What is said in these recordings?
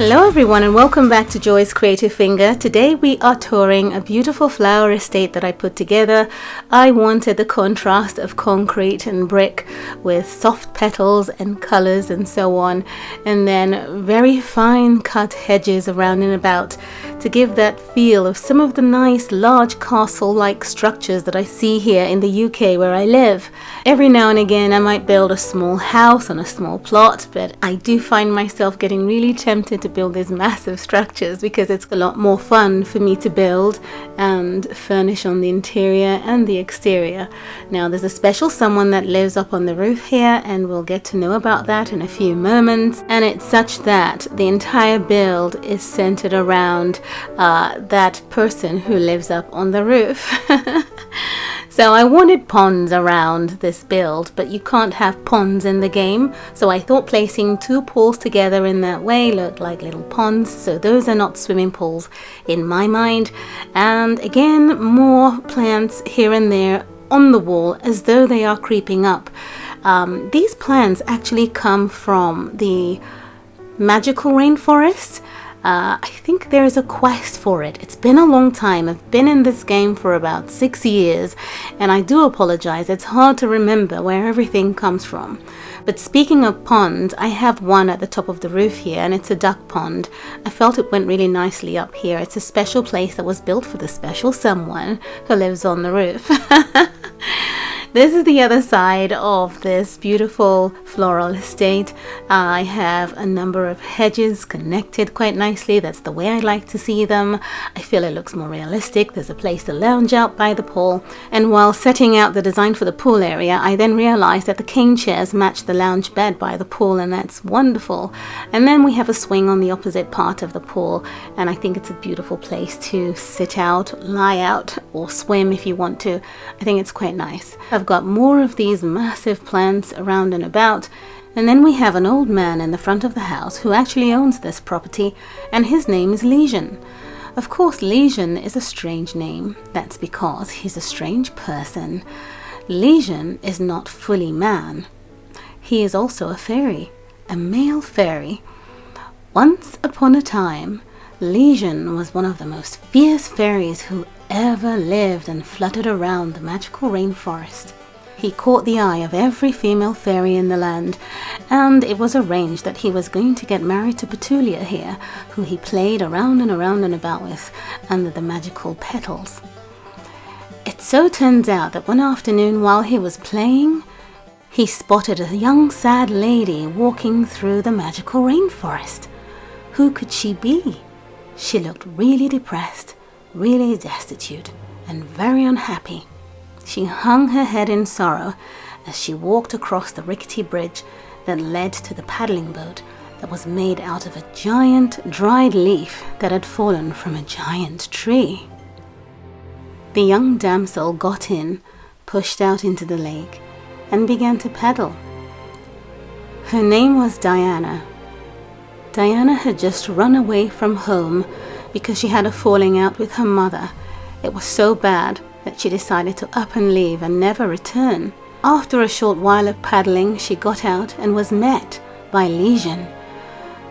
Hello everyone and welcome back to Joy's Creative Finger. Today we are touring a beautiful flower estate that I put together. I wanted the contrast of concrete and brick with soft petals and colors and so on, and then very fine cut hedges around and about to give that feel of some of the nice large castle-like structures that I see here in the UK where I live. Every now and again I might build a small house on a small plot, but I do find myself getting really tempted to build these massive structures because it's a lot more fun for me to build and furnish on the interior and the exterior. Now there's a special someone that lives up on the roof here, and we'll get to know about that in a few moments, and it's such that the entire build is centered around that person who lives up on the roof. So I wanted ponds around this build, but you can't have ponds in the game, so I thought placing two pools together in that way looked like little ponds, so those are not swimming pools in my mind. And again, more plants here and there on the wall as though they are creeping up. These plants actually come from the magical rainforest. I think there is a quest for it. It's been a long time. I've been in this game for about 6 years, and I do apologize. It's hard to remember where everything comes from. But speaking of ponds, I have one at the top of the roof here, and it's a duck pond. I felt it went really nicely up here. It's a special place that was built for the special someone who lives on the roof. This is the other side of this beautiful floral estate. I have a number of hedges connected quite nicely. That's the way I like to see them. I feel it looks more realistic. There's a place to lounge out by the pool. And while setting out the design for the pool area, I then realized that the cane chairs match the lounge bed by the pool, and that's wonderful. And then we have a swing on the opposite part of the pool, and I think it's a beautiful place to sit out, lie out, or swim if you want to. I think it's quite nice. I've got more of these massive plants around and about, and then we have an old man in the front of the house who actually owns this property, and his name is Legion. Of course, Legion is a strange name. That's because he's a strange person. Legion is not fully man. He is also a fairy, a male fairy. Once upon a time, Legion was one of the most fierce fairies who ever lived and fluttered around the magical rainforest. He caught the eye of every female fairy in the land, and it was arranged that he was going to get married to Petulia here, who he played around and about with under the magical petals. It so turns out that one afternoon while he was playing, he spotted a young sad lady walking through the magical rainforest. Who could she be? She looked really depressed, really destitute, and very unhappy. She hung her head in sorrow as she walked across the rickety bridge that led to the paddling boat that was made out of a giant dried leaf that had fallen from a giant tree. The young damsel got in, pushed out into the lake, and began to paddle. Her name was Diana. Diana had just run away from home because she had a falling out with her mother. It was so bad that she decided to up and leave and never return. After a short while of paddling, she got out and was met by Legion,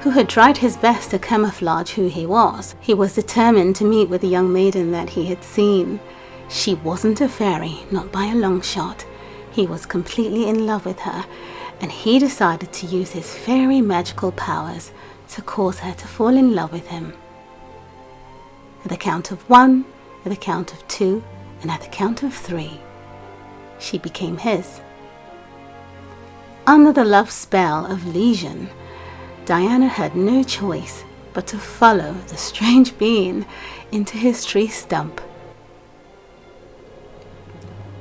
who had tried his best to camouflage who he was. He was determined to meet with the young maiden that he had seen. She wasn't a fairy, not by a long shot. He was completely in love with her, and he decided to use his fairy magical powers to cause her to fall in love with him. At the count of 1, at the count of 2, and at the count of 3, she became his. Under the love spell of Legion, Diana had no choice but to follow the strange being into his tree stump.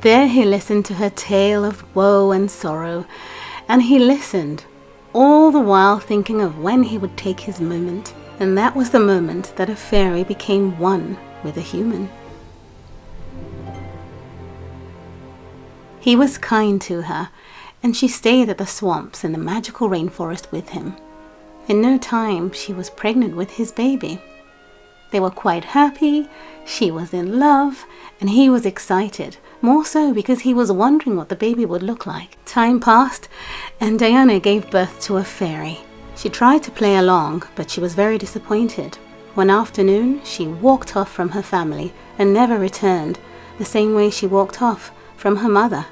There he listened to her tale of woe and sorrow, and he listened, all the while thinking of when he would take his moment. And that was the moment that a fairy became one with a human. He was kind to her, and she stayed at the swamps in the magical rainforest with him. In no time, she was pregnant with his baby. They were quite happy, she was in love, and he was excited, more so because he was wondering what the baby would look like. Time passed, and Diana gave birth to a fairy. She tried to play along, but she was very disappointed. One afternoon, she walked off from her family and never returned, the same way she walked off from her mother.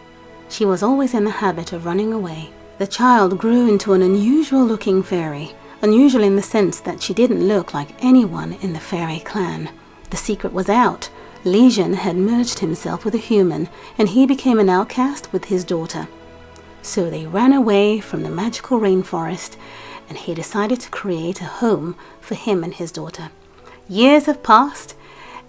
She was always in the habit of running away. The child grew into an unusual-looking fairy, unusual in the sense that she didn't look like anyone in the fairy clan. The secret was out. Legion had merged himself with a human, and he became an outcast with his daughter. So they ran away from the magical rainforest, and he decided to create a home for him and his daughter. Years have passed,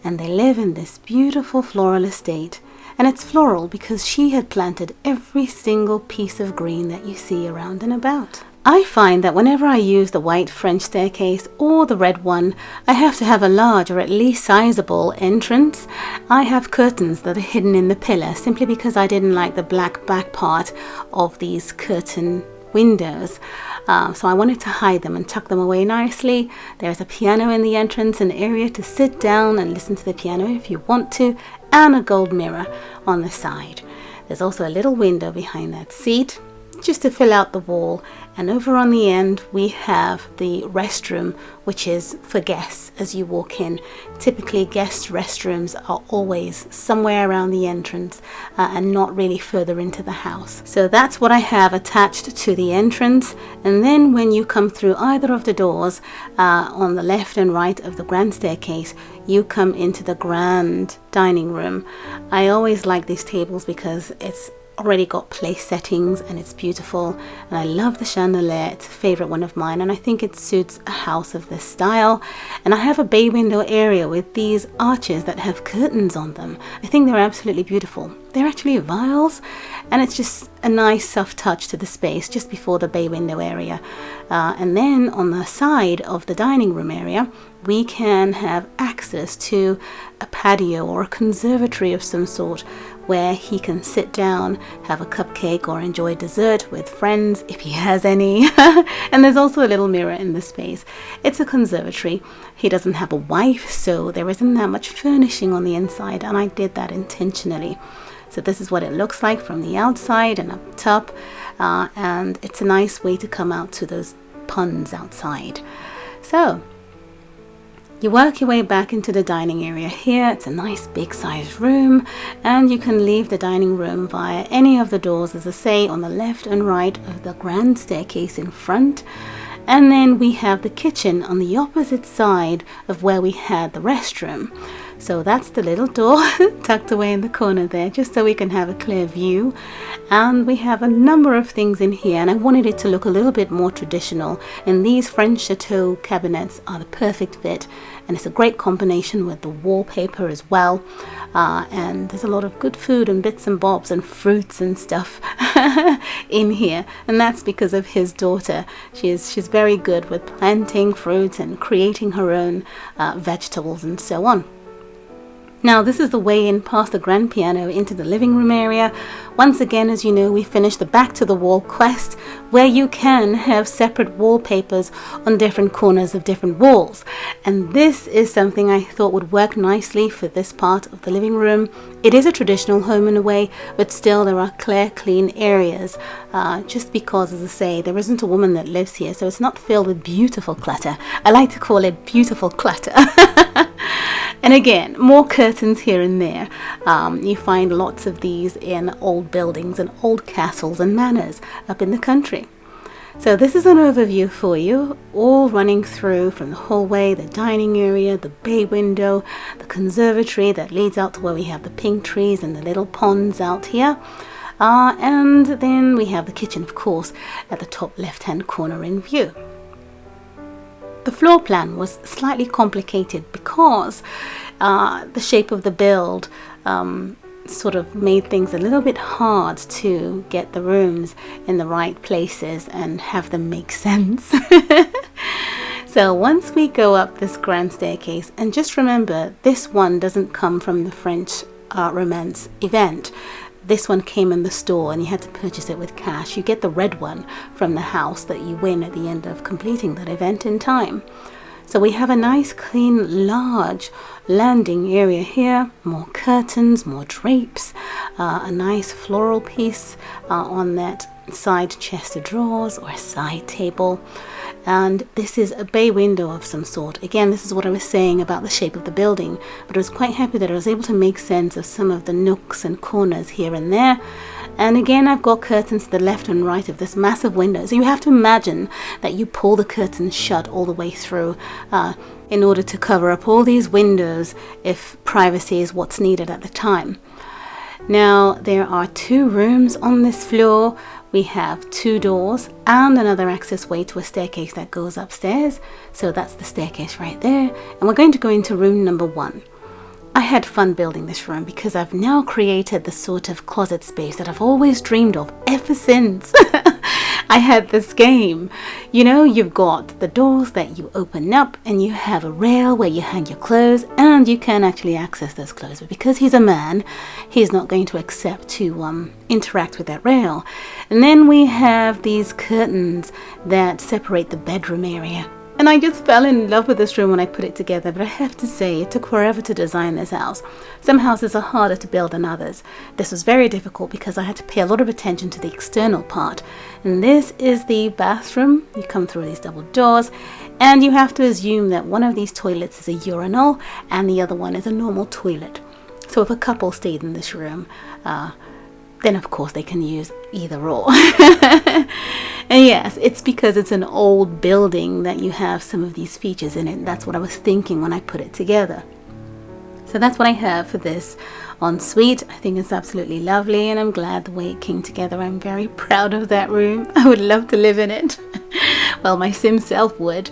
and they live in this beautiful floral estate. And it's floral because she had planted every single piece of green that you see around and about. I find that whenever I use the white French staircase or the red one, I have to have a large or at least sizable entrance. I have curtains that are hidden in the pillar simply because I didn't like the black back part of these curtain windows. So I wanted to hide them and tuck them away nicely. There's a piano in the entrance, an area to sit down and listen to the piano if you want to, and a gold mirror on the side. There's also a little window behind that seat just to fill out the wall, and over on the end we have the restroom, which is for guests as you walk in. Typically guest restrooms are always somewhere around the entrance and not really further into the house. So that's what I have attached to the entrance. And then when you come through either of the doors on the left and right of the grand staircase, you come into the grand dining room. I always like these tables because it's already got place settings and it's beautiful, and I love the chandelier. It's a favorite one of mine, and I think it suits a house of this style. And I have a bay window area with these arches that have curtains on them. I think they're absolutely beautiful. They're actually vials, and it's just a nice soft touch to the space just before the bay window area. And then on the side of the dining room area, we can have access to a patio or a conservatory of some sort, where he can sit down, have a cupcake, or enjoy dessert with friends if he has any. And there's also a little mirror in the space. It's a conservatory. He doesn't have a wife, so there isn't that much furnishing on the inside, and I did that intentionally. So this is what it looks like from the outside and up top, and it's a nice way to come out to those ponds outside. So you work your way back into the dining area here. It's a nice big sized room, and you can leave the dining room via any of the doors, as I say, on the left and right of the grand staircase in front. And then we have the kitchen on the opposite side of where we had the restroom. So that's the little door tucked away in the corner there, just so we can have a clear view. And we have a number of things in here, and I wanted it to look a little bit more traditional, and these French chateau cabinets are the perfect fit, and it's a great combination with the wallpaper as well. And there's a lot of good food and bits and bobs and fruits and stuff in here, and that's because of his daughter. She's very good with planting fruits and creating her own vegetables and so on. Now this is the way in past the grand piano into the living room area. Once again, as you know, we finished the back to the wall quest, where you can have separate wallpapers on different corners of different walls. And this is something I thought would work nicely for this part of the living room. It is a traditional home in a way, but still there are clear, clean areas, just because, as I say, there isn't a woman that lives here, so it's not filled with beautiful clutter. I like to call it beautiful clutter. And again, more curtains here and there. You find lots of these in old buildings and old castles and manors up in the country. So this is an overview for you, all running through from the hallway, the dining area, the bay window, the conservatory that leads out to where we have the pink trees and the little ponds out here. And then we have the kitchen, of course, at the top left-hand corner in view. The floor plan was slightly complicated because the shape of the build sort of made things a little bit hard to get the rooms in the right places and have them make sense. So once we go up this grand staircase, and just remember, this one doesn't come from the French Romance event. This one came in the store and you had to purchase it with cash. You get the red one from the house that you win at the end of completing that event in time. So we have a nice, clean, large landing area here, more curtains, more drapes, a nice floral piece on that side chest of drawers or a side table. And this is a bay window of some sort. Again, this is what I was saying about the shape of the building, but I was quite happy that I was able to make sense of some of the nooks and corners here and there. And again, I've got curtains to the left and right of this massive window. So you have to imagine that you pull the curtains shut all the way through in order to cover up all these windows if privacy is what's needed at the time. Now, there are 2 rooms on this floor. We have 2 doors and another access way to a staircase that goes upstairs. So that's the staircase right there. And we're going to go into room number 1. I had fun building this room because I've now created the sort of closet space that I've always dreamed of ever since I had this game. You know, you've got the doors that you open up and you have a rail where you hang your clothes and you can actually access those clothes. But because he's a man, he's not going to accept to interact with that rail. And then we have these curtains that separate the bedroom area. And I just fell in love with this room when I put it together, but I have to say it took forever to design this house. Some houses are harder to build than others. This was very difficult because I had to pay a lot of attention to the external part. And this is the bathroom. You come through these double doors and you have to assume that one of these toilets is a urinal and the other one is a normal toilet. So if a couple stayed in this room, then of course they can use either or. And yes, it's because it's an old building that you have some of these features in it. That's what I was thinking when I put it together. So that's what I have for this ensuite. I think it's absolutely lovely and I'm glad the way it came together. I'm very proud of that room. I would love to live in it. Well, my sim self would.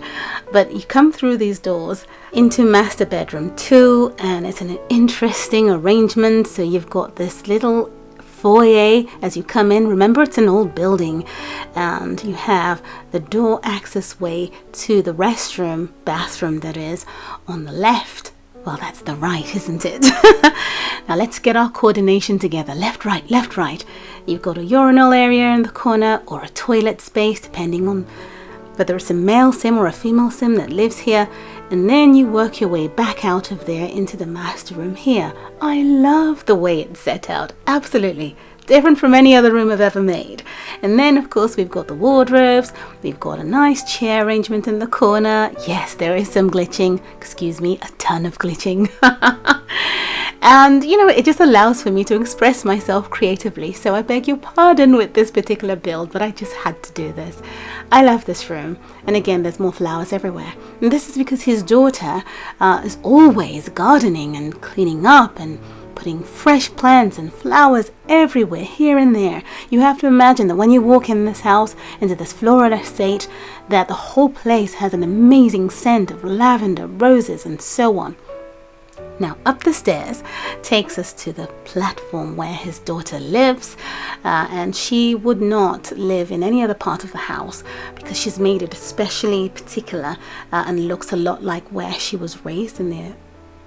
But you come through these doors into master bedroom 2 and it's an interesting arrangement. So you've got this little foyer as you come in. Remember, it's an old building and you have the door access way to the restroom, bathroom that is, on the left. Well, that's the right, isn't it? Now let's get our coordination together. Left, right, left, right. You've got a urinal area in the corner or a toilet space, depending on whether it's a male sim or a female sim that lives here. And then you work your way back out of there into the master room here. I love the way it's set out. Absolutely. Different from any other room I've ever made. And then of course we've got the wardrobes. We've got a nice chair arrangement in the corner. Yes, there is some glitching. Excuse me, a ton of glitching. And you know, it just allows for me to express myself creatively. So I beg your pardon with this particular build, but I just had to do this. I love this room. And again, there's more flowers everywhere. And this is because his daughter is always gardening and cleaning up and putting fresh plants and flowers everywhere, here and there. You have to imagine that when you walk in this house, into this floral estate, that the whole place has an amazing scent of lavender, roses, and so on. Now, up the stairs takes us to the platform where his daughter lives, and she would not live in any other part of the house because she's made it especially particular and looks a lot like where she was raised in the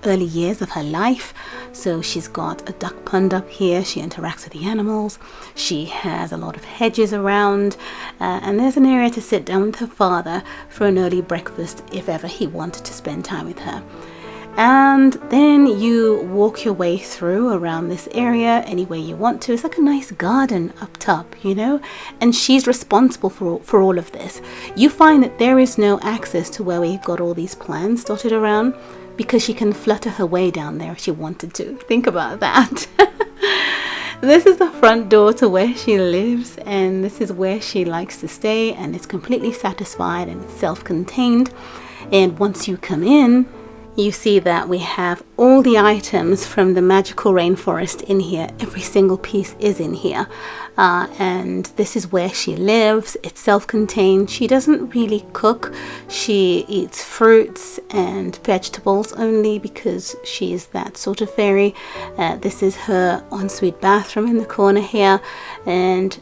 early years of her life. So she's got a duck pond up here. She interacts with the animals. She has a lot of hedges around, and there's an area to sit down with her father for an early breakfast if ever he wanted to spend time with her. And then you walk your way through around this area any way you want to. It's like a nice garden up top, you know, and she's responsible for all of this. You find that there is no access to where we've got all these plants dotted around because she can flutter her way down there if she wanted to. Think about that. This is the front door to where she lives, and this is where she likes to stay, and it's completely satisfied and it's self-contained. And once you come in, you see that we have all the items from the magical rainforest in here. Every single piece is in here. And this is where she lives. It's self-contained. She doesn't really cook. She eats fruits and vegetables only because she is that sort of fairy. This is her ensuite bathroom in the corner here. And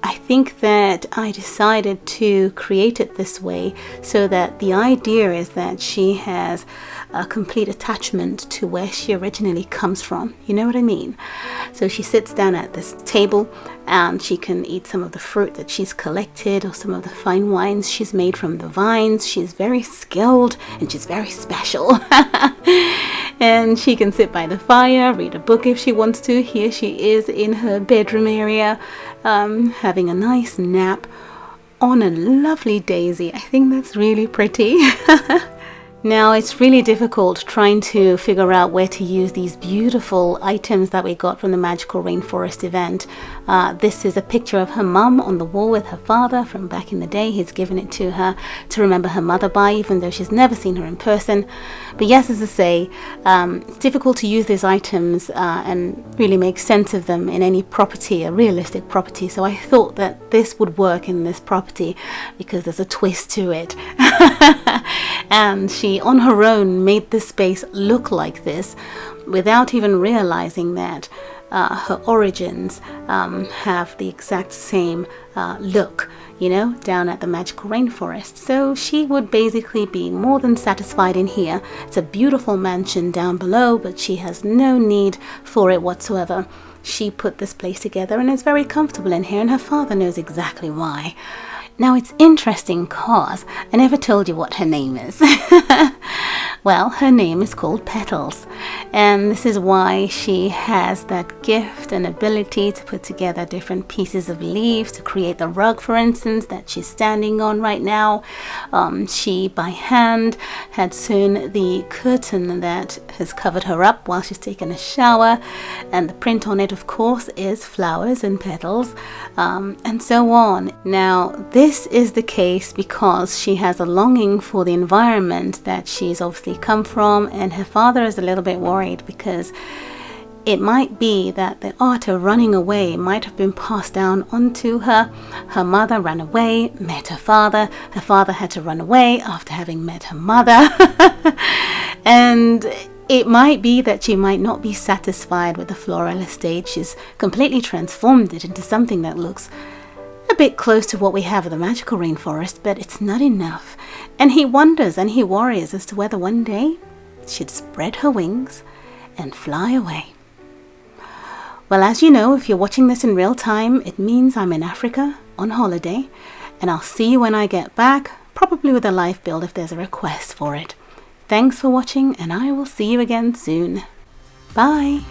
I think that I decided to create it this way so that the idea is that she has a complete attachment to where she originally comes from. You know what I mean? So she sits down at this table and she can eat some of the fruit that she's collected or some of the fine wines she's made from the vines. She's very skilled and she's very special. And she can sit by the fire, read a book if she wants to. Here she is in her bedroom area, having a nice nap on a lovely daisy. I think that's really pretty. Now it's really difficult trying to figure out where to use these beautiful items that we got from the Magical Rainforest event. This is a picture of her mum on the wall with her father from back in the day. He's given it to her to remember her mother by, even though she's never seen her in person. But yes, as I say, it's difficult to use these items and really make sense of them in any property, a realistic property. So I thought that this would work in this property because there's a twist to it. And she on her own made this space look like this without even realizing that her origins have the exact same look, you know, down at the Magical Rainforest. So she would basically be more than satisfied in here. It's a beautiful mansion down below, but she has no need for it whatsoever. She put this place together and is very comfortable in here, and her father knows exactly why. Now it's interesting because I never told you what her name is. Well, her name is called Petals, and this is why she has that gift and ability to put together different pieces of leaves to create the rug, for instance, that she's standing on right now. She by hand had sewn the curtain that has covered her up while she's taken a shower, and the print on it, of course, is flowers and petals, and so on. Now this is the case because she has a longing for the environment that she's obviously come from, and her father is a little bit worried because it might be that the art of running away might have been passed down onto her. Her mother ran away, met her father had to run away after having met her mother. And it might be that she might not be satisfied with the floral estate. She's completely transformed it into something that looks a bit close to what we have at the Magical Rainforest, but it's not enough. And he wonders and he worries as to whether one day she'd spread her wings and fly away. Well, as you know, if you're watching this in real time, it means I'm in Africa on holiday, and I'll see you when I get back, probably with a life build if there's a request for it. Thanks for watching, and I will see you again soon. Bye!